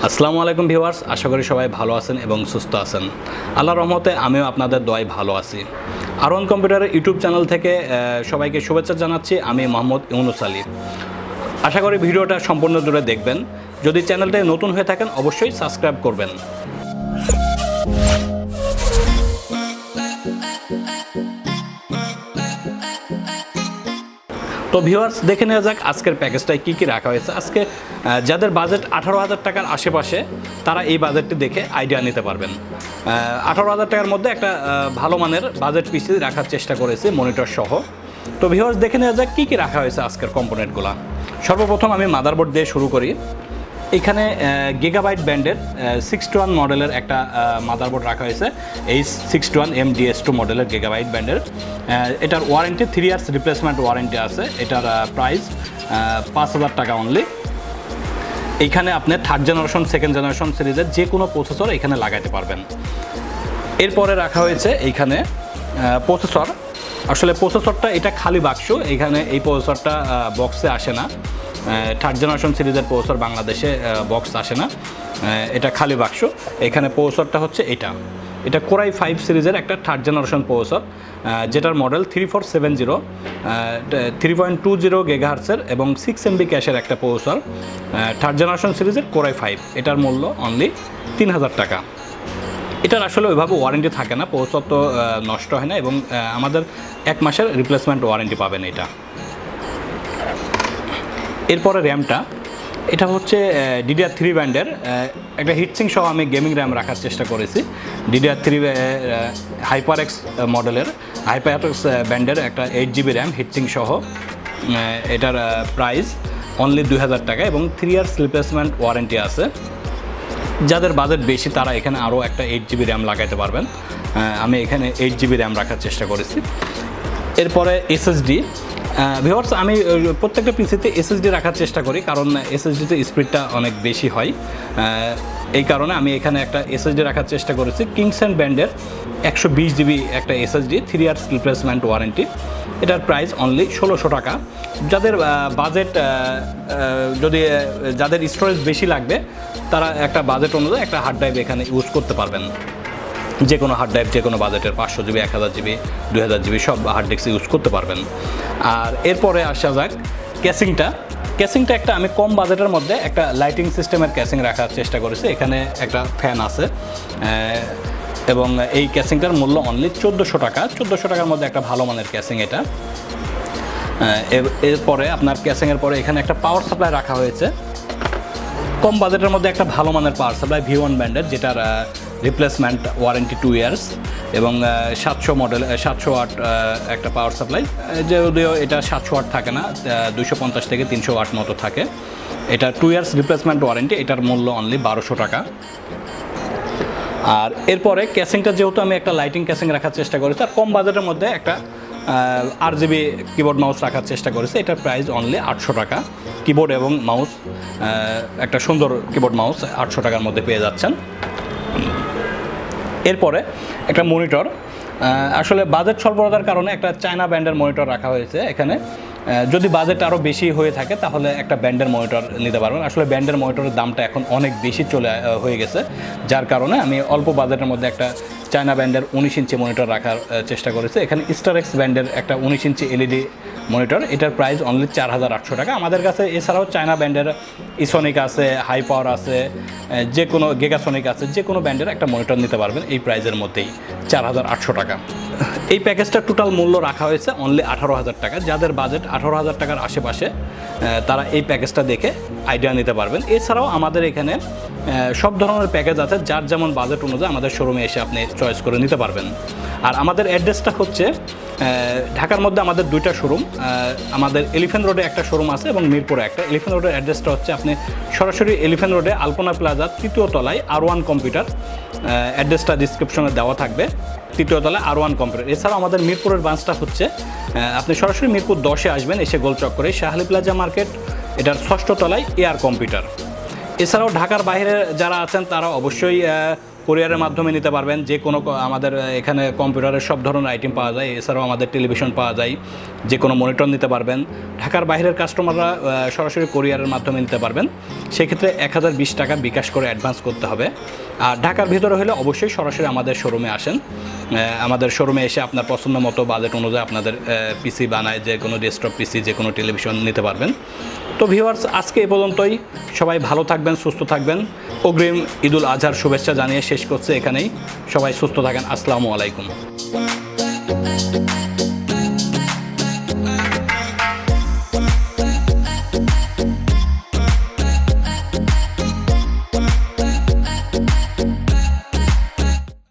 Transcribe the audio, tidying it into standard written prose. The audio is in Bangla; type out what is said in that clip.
আসসালামু আলাইকুম ভিউয়ার্স, আশা করি সবাই ভালো আছেন এবং সুস্থ আছেন। আল্লাহর রহমতে আমিও আপনাদের দোয়ায় ভালো আছি। আরওয়ান কম্পিউটারের ইউটিউব চ্যানেল থেকে সবাইকে শুভেচ্ছা জানাচ্ছি। আমি মোহাম্মদ ইউনুস আলী। আশা করি ভিডিওটা সম্পূর্ণ জুড়ে দেখবেন। যদি চ্যানেলটায় নতুন হয়ে থাকেন অবশ্যই সাবস্ক্রাইব করবেন। তো ভিউয়ার্স, দেখে নেওয়া যাক আজকের প্যাকেজটায় কী কী রাখা হয়েছে। আজকে যাদের বাজেট 18,000 টাকার আশেপাশে তারা এই বাজেটটি দেখে আইডিয়া নিতে পারবেন। 18,000 টাকার মধ্যে একটা ভালো মানের বাজেট পিসি রাখার চেষ্টা করেছি মনিটর সহ। তো ভিউয়ার্স, দেখে নেওয়া যাক কী কী রাখা হয়েছে আজকের কম্পোনেন্টগুলো। সর্বপ্রথম আমি মাদারবোর্ড দিয়ে শুরু করি। এখানে গিগাবাইট ব্যান্ডের 621 মডেলের একটা মাদারবোর্ড রাখা হয়েছে। এই 621 MDS2 মডেলের গিগাবাইট ব্যান্ডের। এটার ওয়ারেন্টি 3 ইয়ার্স রিপ্লেসমেন্ট ওয়ারেন্টি আছে। এটার প্রাইস 5,000 টাকা অনলি। এইখানে আপনি থার্ড জেনারেশন, সেকেন্ড জেনারেশন সিরিজের যে কোনো প্রসেসর এখানে লাগাইতে পারবেন। এরপরে রাখা হয়েছে এইখানে প্রসেসর। আসলে প্রসেসরটা এটা খালি বাক্স। এইখানে এই প্রসেসরটা বক্সে আসে না। থার্ড জেনারেশন সিরিজের প্রসেসর বাংলাদেশে বক্স আসে না, এটা খালি বাক্স। এখানে প্রসেসরটা হচ্ছে এটা কোরাই 5 সিরিজের একটা থার্ড জেনারেশন প্রসেসর, যেটার মডেল 3470, 3.20 গিগাহার্টজের এবং 6 MB ক্যাশের একটা প্রসেসর, থার্ড জেনারেশন সিরিজের কোরাই 5। এটার মূল্য অনলি 3,000 টাকা। এটার আসলে ওইভাবে ওয়ারেন্টি থাকে না, প্রসেসর তো নষ্ট হয় না এবং আমাদের 1 মাসের রিপ্লেসমেন্ট ওয়ারেন্টি পাবেন এটা। এরপরে র্যামটা, এটা হচ্ছে DDR3 ব্যান্ডের একটা হিটসিং সহ আমি গেমিং র্যাম রাখার চেষ্টা করেছি। DDR3 HyperX মডেলের HyperX ব্যান্ডের একটা 8GB র্যাম হিটসিং সহ। এটার প্রাইস অনলি 2,000 টাকা এবং 3 ইয়ার্স রিপ্লেসমেন্ট ওয়ারেন্টি আছে। যাদের বাজেট বেশি তারা এখানে আরও একটা 8GB র্যাম লাগাইতে পারবেন। আমি এখানে 8GB র্যাম রাখার চেষ্টা করেছি। এরপরে SSD। ভিউয়ার্স, আমি প্রত্যেকটা পিসিতে SSD রাখার চেষ্টা করি, কারণ SSDতে স্পিডটা অনেক বেশি হয়। এই কারণে আমি এখানে একটা SSD রাখার চেষ্টা করেছি। কিংসন ব্যান্ডের 120GB একটা SSD, 3 ইয়ার্স রিপ্লেসমেন্ট ওয়ারেন্টি। এটার প্রাইস অনলি 1,600 টাকা। যাদের বাজেট যাদের স্টোরেজ বেশি লাগবে তারা একটা বাজেট অনুযায়ী একটা হার্ড ড্রাইভ এখানে ইউজ করতে পারবেন। যে কোনো হার্ড ড্রাইভ, যে কোনো বাজেটের 500GB, 1000GB, 2000GB সব হার্ড ডিস্ক ইউজ করতে পারবেন। আর এরপরে আসা যাক ক্যাসিংটা একটা আমি কম বাজেটের মধ্যে একটা লাইটিং সিস্টেমের ক্যাসিং রাখার চেষ্টা করেছি। এখানে একটা ফ্যান আছে এবং এই ক্যাসিংটার মূল্য অনলি 1,400 টাকা। 1,400 টাকার মধ্যে একটা ভালো মানের ক্যাসিং এটা। এরপরে আপনার ক্যাসিংয়ের পরে এখানে একটা পাওয়ার সাপ্লাই রাখা হয়েছে। কম বাজেটের মধ্যে একটা ভালো মানের পাওয়ার সাপ্লাই V1 ব্যান্ডের, যেটার রিপ্লেসমেন্ট ওয়ারেন্টি 2 ইয়ার্স এবং 700 ওয়াট একটা পাওয়ার সাপ্লাই। যদিও এটা 700 ওয়াট থাকে না, 250 থেকে 300 ওয়াট মতো থাকে। এটা 2 ইয়ার্স রিপ্লেসমেন্ট ওয়ারেন্টি। এটার মূল্য অনলি 1,200 টাকা। আর এরপরে ক্যাসিংটা, যেহেতু আমি একটা লাইটিং ক্যাসিং রাখার চেষ্টা করেছি আর কম বাজেটের মধ্যে একটা RGB কিবোর্ড মাউস রাখার চেষ্টা করেছি। এটার প্রাইস অনলি 800 টাকা। কিবোর্ড এবং মাউস, একটা সুন্দর কিবোর্ড মাউস 800 টাকার মধ্যে পেয়ে যাচ্ছেন। এরপরে একটা মনিটর। আসলে বাজেট স্বল্পতার কারণে একটা চায়না ব্র্যান্ডের মনিটর রাখা হয়েছে এখানে। যদি বাজেট আরও বেশি হয়ে থাকে তাহলে একটা ব্র্যান্ডের মনিটর নিতে পারবেন। আসলে ব্র্যান্ডের মনিটরের দামটা এখন অনেক বেশি হয়ে গেছে, যার কারণে আমি অল্প বাজেটের মধ্যে একটা চায়না ব্র্যান্ডের 19 ইঞ্চি মনিটর রাখার চেষ্টা করেছি। এখানে স্টারএক্স ব্র্যান্ডের একটা 19 ইঞ্চি LED মনিটর। এটার প্রাইস অনলি 4,800 টাকা। আমাদের কাছে এছাড়াও চায়না ব্র্যান্ডের ইসোনিক আছে, হাই পাওয়ার আছে, যে কোনো গিগাসনিক আছে, যে কোনো ব্র্যান্ডের একটা মনিটর নিতে পারবেন এই প্রাইসের মধ্যেই, 4,800 টাকা। এই প্যাকেজটার টোটাল মূল্য রাখা হয়েছে অনলি 18,000 টাকা। যাদের বাজেট 18,000 টাকার আশেপাশে তারা এই প্যাকেজটা দেখে আইডিয়া নিতে পারবেন। এছাড়াও আমাদের এখানে সব ধরনের প্যাকেজ আছে, যার যেমন বাজেট অনুযায়ী আমাদের শোরুমে এসে আপনি চয়েস করে নিতে পারবেন। আর আমাদের অ্যাড্রেসটা হচ্ছে ঢাকার মধ্যে আমাদের 2টা শোরুম। আমাদের এলিফ্যান্ট রোডে একটা শোরুম আছে এবং মিরপুরে একটা। এলিফ্যান্ট রোডের অ্যাড্রেসটা হচ্ছে, আপনি সরাসরি এলিফ্যান্ট রোডে আলপনা প্লাজার 3য় তলায় R1 কম্পিউটার, অ্যাড্রেসটা ডিসক্রিপশনে দেওয়া থাকবে। 3য় তলায় R1 কম্পিউটার। এছাড়াও আমাদের মিরপুরের ব্রাঞ্চটা হচ্ছে, আপনি সরাসরি মিরপুর 10-এ আসবেন, এসে গোলচক্করে শাহলি প্লাজা মার্কেট, এটার 6ষ্ঠ তলায় AR কম্পিউটার। এছাড়াও ঢাকার বাইরে যারা আছেন তারা অবশ্যই কোরিয়ারের মাধ্যমে নিতে পারবেন। যে কোনো আমাদের এখানে কম্পিউটারের সব ধরনের আইটেম পাওয়া যায়, এছাড়াও আমাদের টেলিভিশন পাওয়া যায়, যে কোনো মনিটর নিতে পারবেন। ঢাকার বাইরের কাস্টমাররা সরাসরি কোরিয়ারের মাধ্যমে নিতে পারবেন। সেক্ষেত্রে 1020 টাকা বিকাশ করে অ্যাডভান্স করতে হবে। আর ঢাকার ভিতরে হলে অবশ্যই সরাসরি আমাদের শোরুমে আসেন। আমাদের শোরুমে এসে আপনার পছন্দ মতো বাজেট অনুযায়ী আপনাদের পিসি বানায়, যে কোনো ডেস্কটপ পিসি, যে কোনো টেলিভিশন নিতে পারবেন। তো ভিউয়ার্স, আজকে এ পর্যন্তই। সবাই ভালো থাকবেন, সুস্থ থাকবেন। অগ্রিম ঈদুল আজহার শুভেচ্ছা জানিয়ে শেষ করছে এখানেই। সবাই সুস্থ থাকেন। আসসালামু আলাইকুম।